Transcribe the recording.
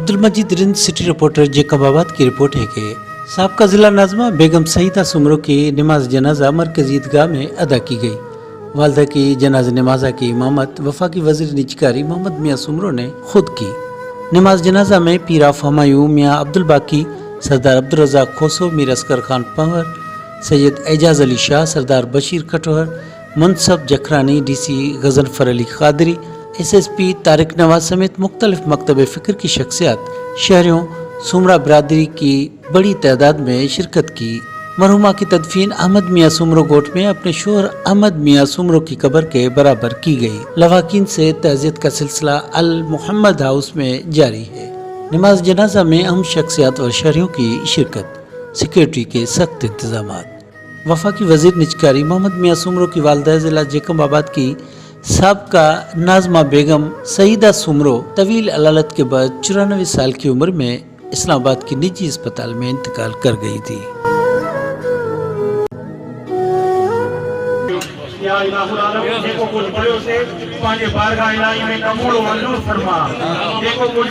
अब्दुल मजीद Rind city reporter Jacobabad की report है कि साबका जिला नाजमा बेगम सईदा सुमरो की नमाज जनाजा मरकजी ईदगाह में अदा की गई। वालदा की जनाज नमाजा की इमामत वफाकी वजीर निजकारी मोहम्मद मियाँ सुमरो ने खुद की। नमाज जनाजा में पीरा फमायूं मियाँ अब्दुल बाकी, सरदार अब्दुल रज़ाक खोसो, मीर असगर खान पंवर, सैयद एजाज अली शाह, सरदार बशीर कटोहर, मुनसब जखरानी, DC गजनफर अली कादरी, SSP तारिक नवाज समेत मुख्तलिफ मकतब फ़िक्र की शख्सियात शहरियों सुमरा बरादरी की बड़ी तादाद में शिरकत की। मरहुमा की तदफीन अहमद मियाँ सुमरो गोट में अपने शोहर अहमद मियाँ सुमरो की कब्र के बराबर की गई। लवाकिन से तज़ियत का सिलसिला अल मोहम्मद हाउस में जारी है। नमाज जनाजा में अहम शख्सियात और शहरियों की शिरकत, सिक्योरिटी के सख्त इंतजाम। वफाकी वजीर निजकारी मोहम्मद मियाँ सुमरो की वालदा जिला जेकबाबाद की साबका नाजमा बेगम सईदा सुमरो तवील अलालत के बाद 94 साल की उम्र में इस्लामाबाद की निजी अस्पताल में इंतकाल कर गई थी। या इलाहुल आलम जेको कुछ पढ़ियो से पंहिंजे बारगाह इलाही में कमोड़ो मंज़ूर फरमा। जेको कुछ